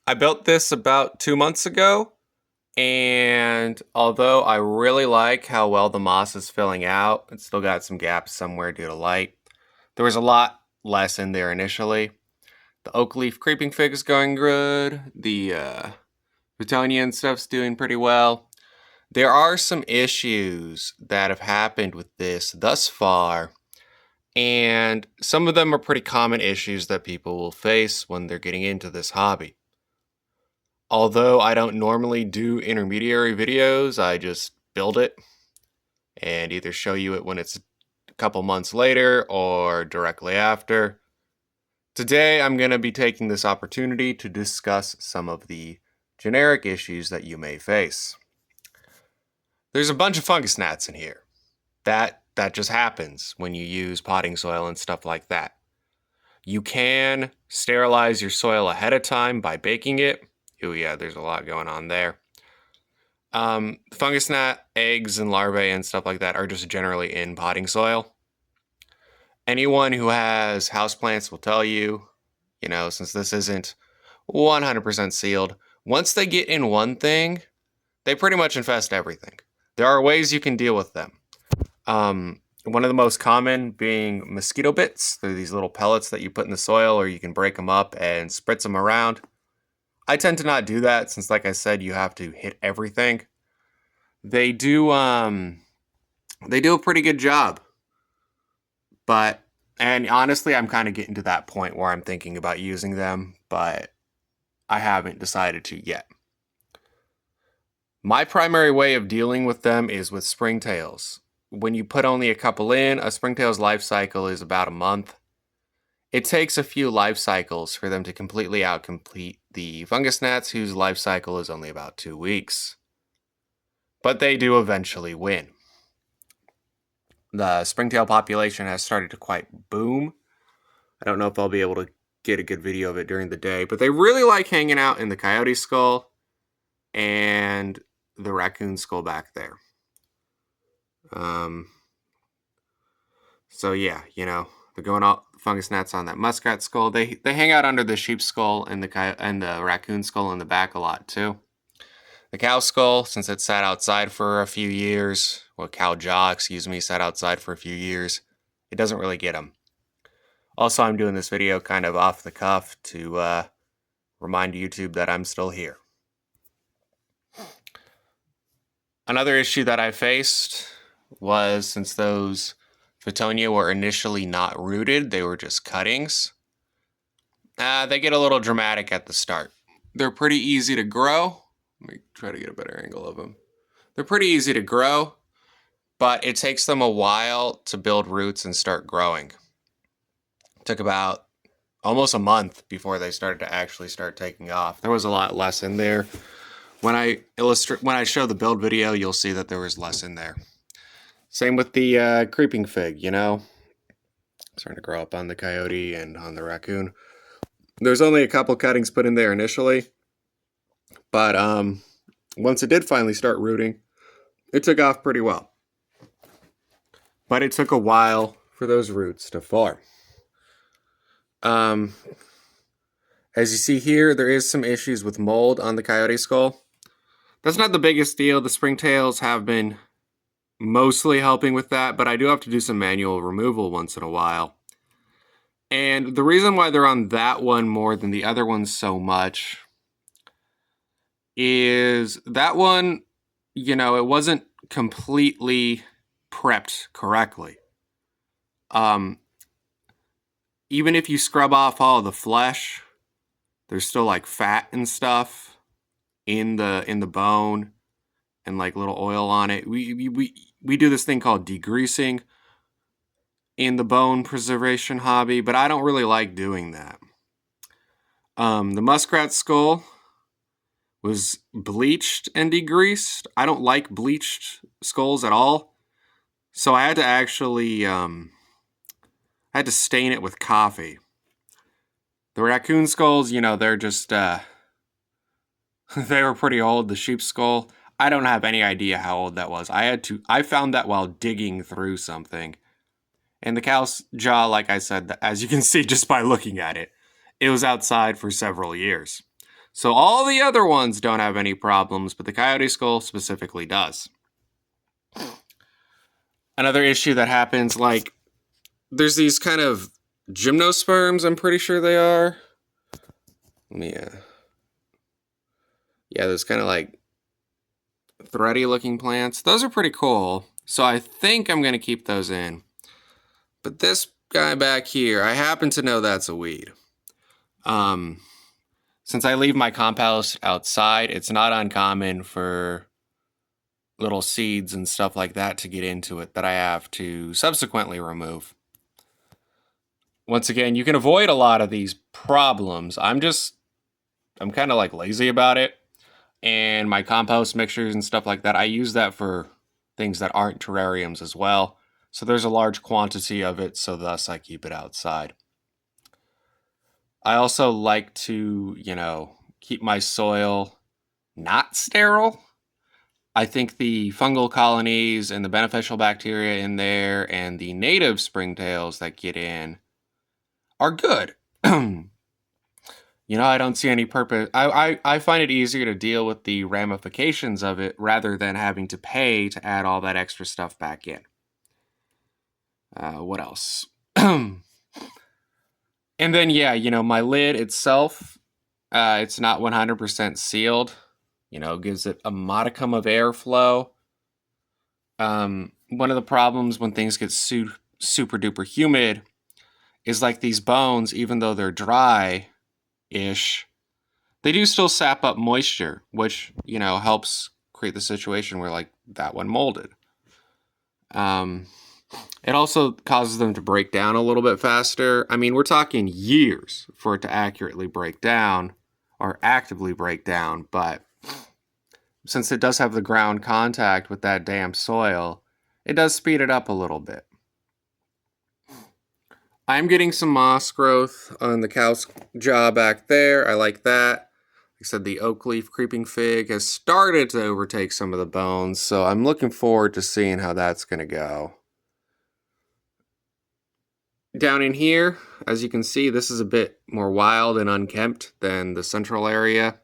I built this about 2 months ago, and although I really like how well the moss is filling out, it's still got some gaps somewhere due to light. There was a lot less in there initially. The oak leaf creeping fig is going good. The Betonia and stuff's doing pretty well. There are some issues that have happened with this thus far, and some of them are pretty common issues that people will face when they're getting into this hobby. Although I don't normally do intermediary videos, I just build it and either show you it when it's a couple months later or directly after. Today, I'm going to be taking this opportunity to discuss some of the generic issues that you may face. There's a bunch of fungus gnats in here. That just happens when you use potting soil and stuff like that. You can sterilize your soil ahead of time by baking it. Oh yeah, there's a lot going on there. Fungus gnat eggs and larvae and stuff like that are just generally in potting soil. Anyone who has houseplants will tell you, since this isn't 100% sealed, once they get in one thing, they pretty much infest everything. There are ways you can deal with them. One of the most common being mosquito bits. They're these little pellets that you put in the soil, or you can break them up and spritz them around. I tend to not do that since, like I said, you have to hit everything. They do a pretty good job. And honestly, I'm kind of getting to that point where I'm thinking about using them, but I haven't decided to yet. My primary way of dealing with them is with springtails. When you put only a couple in, a springtail's life cycle is about a month. It takes a few life cycles for them to completely outcompete the fungus gnats, whose life cycle is only about 2 weeks. But they do eventually win. The springtail population has started to quite boom. I don't know if I'll be able to get a good video of it during the day, but they really like hanging out in the coyote skull and the raccoon skull back there. So yeah, they're going all fungus gnats on that muskrat skull. They hang out under the sheep skull and the raccoon skull in the back a lot too. The cow skull, since it sat outside for a few years, cow jaw, sat outside for a few years, it doesn't really get them. Also, I'm doing this video kind of off the cuff to remind YouTube that I'm still here. Another issue that I faced was, since those Betonia were initially not rooted, they were just cuttings. They get a little dramatic at the start. They're pretty easy to grow. Let me try to get a better angle of them. They're pretty easy to grow, but it takes them a while to build roots and start growing. It took about almost a month before they started to actually start taking off. There was a lot less in there. When I show the build video, you'll see that there was less in there. Same with the creeping fig, starting to grow up on the coyote and on the raccoon. There's only a couple cuttings put in there initially, but once it did finally start rooting, it took off pretty well. But it took a while for those roots to form. As you see here, there is some issues with mold on the coyote skull. That's not the biggest deal. The springtails have been mostly helping with that, but I do have to do some manual removal once in a while. And the reason why they're on that one more than the other ones so much is that one, it wasn't completely prepped correctly. Even if you scrub off all of the flesh, there's still like fat and stuff in the bone and like little oil on it. We do this thing called degreasing in the bone preservation hobby, but I don't really like doing that. The muskrat skull was bleached and degreased. I don't like bleached skulls at all, so I had to actually stain it with coffee. The raccoon skulls, they're just they were pretty old. The sheep skull, I don't have any idea how old that was. I found that while digging through something. And the cow's jaw, like I said, as you can see just by looking at it, it was outside for several years. So all the other ones don't have any problems, but the coyote skull specifically does. Another issue that happens, like, there's these kind of gymnosperms, I'm pretty sure they are. Let me, yeah, those kind of like thready looking plants. Those are pretty cool. So I think I'm going to keep those in. But this guy back here, I happen to know that's a weed. Since I leave my compost outside, it's not uncommon for little seeds and stuff like that to get into it that I have to subsequently remove. Once again, you can avoid a lot of these problems. I'm kind of like lazy about it. And my compost mixtures and stuff like that, I use that for things that aren't terrariums as well. So there's a large quantity of it, so thus I keep it outside. I also like to, keep my soil not sterile. I think the fungal colonies and the beneficial bacteria in there and the native springtails that get in are good. I don't see any purpose. I find it easier to deal with the ramifications of it rather than having to pay to add all that extra stuff back in. What else? And then, my lid itself, it's not 100% sealed. Gives it a modicum of airflow. One of the problems when things get super duper humid is like these bones, even though they're dry-ish, they do still sap up moisture, which, helps create the situation where, like, that one molded. It also causes them to break down a little bit faster. I mean, we're talking years for it to accurately break down or actively break down, but since it does have the ground contact with that damp soil, it does speed it up a little bit. I'm getting some moss growth on the cow's jaw back there. I like that. Like I said, the oak leaf creeping fig has started to overtake some of the bones, so I'm looking forward to seeing how that's going to go. Down in here, as you can see, this is a bit more wild and unkempt than the central area.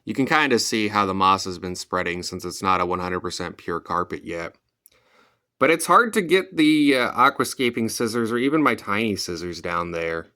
You can kind of see how the moss has been spreading since it's not a 100% pure carpet yet. But it's hard to get the aquascaping scissors or even my tiny scissors down there.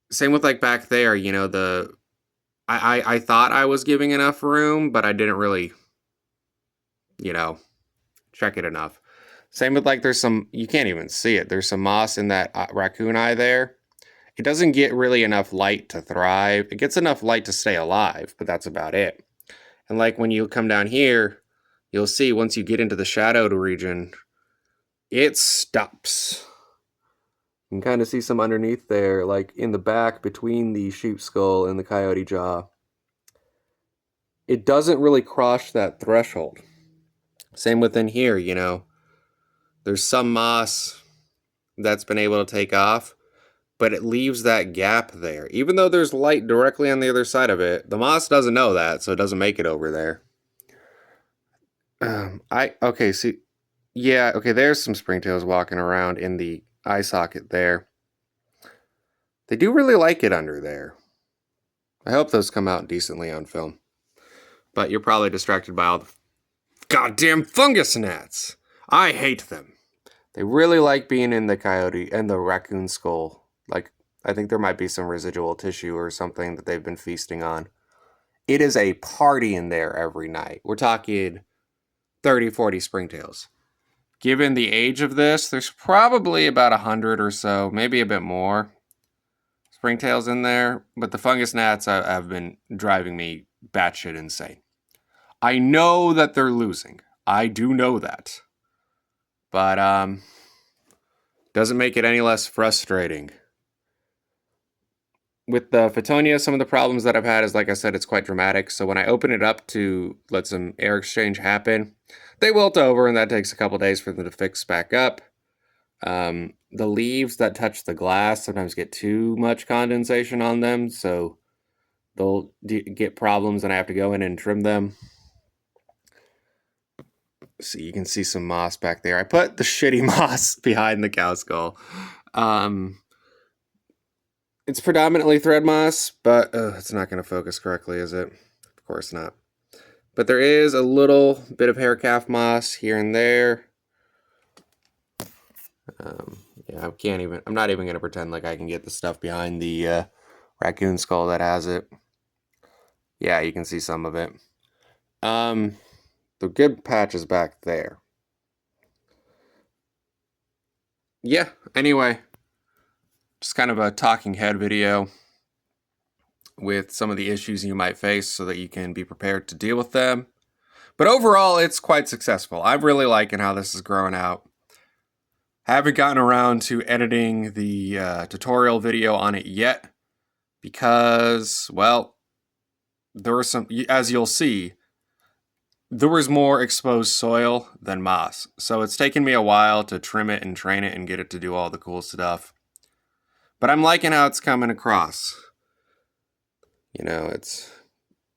Same with like back there, I thought I was giving enough room, but I didn't really, check it enough. Same with like there's some, you can't even see it. There's some moss in that raccoon eye there. It doesn't get really enough light to thrive. It gets enough light to stay alive, but that's about it. And like when you come down here, you'll see once you get into the shadowed region, it stops. You can kind of see some underneath there, like in the back between the sheep skull and the coyote jaw. It doesn't really cross that threshold. Same within here, There's some moss that's been able to take off, but it leaves that gap there. Even though there's light directly on the other side of it, the moss doesn't know that, so it doesn't make it over there. There's some springtails walking around in the eye socket there. They do really like it under there. I hope those come out decently on film. But you're probably distracted by all the goddamn fungus gnats. I hate them. They really like being in the coyote and the raccoon skull. Like, I think there might be some residual tissue or something that they've been feasting on. It is a party in there every night. We're talking 30, 40 springtails. Given the age of this, there's probably about 100 or so, maybe a bit more springtails in there. But the fungus gnats have been driving me batshit insane. I know that they're losing. I do know that. But doesn't make it any less frustrating. With the Photonia, some of the problems that I've had is, like I said, it's quite dramatic. So when I open it up to let some air exchange happen, they wilt over, and that takes a couple days for them to fix back up. The leaves that touch the glass sometimes get too much condensation on them, so they'll get problems, and I have to go in and trim them. So you can see some moss back there. I put the shitty moss behind the cow skull. It's predominantly thread moss, but it's not going to focus correctly, is it? Of course not. But there is a little bit of hair calf moss here and there. Yeah, I'm not even going to pretend like I can get the stuff behind the raccoon skull that has it. Yeah, you can see some of it. The good patch is back there. Yeah, anyway, just kind of a talking head video with some of the issues you might face so that you can be prepared to deal with them. But overall, it's quite successful. I'm really liking how this is growing out. Haven't gotten around to editing the tutorial video on it yet because, well, there were some, as you'll see, there was more exposed soil than moss. So it's taken me a while to trim it and train it and get it to do all the cool stuff. But I'm liking how it's coming across. You know,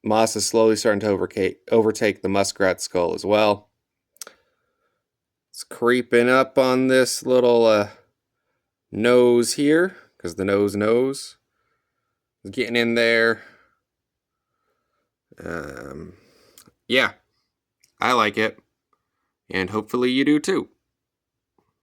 moss is slowly starting to overtake the muskrat skull as well. It's creeping up on this little nose here, because the nose knows. It's getting in there. Yeah, I like it. And hopefully you do too.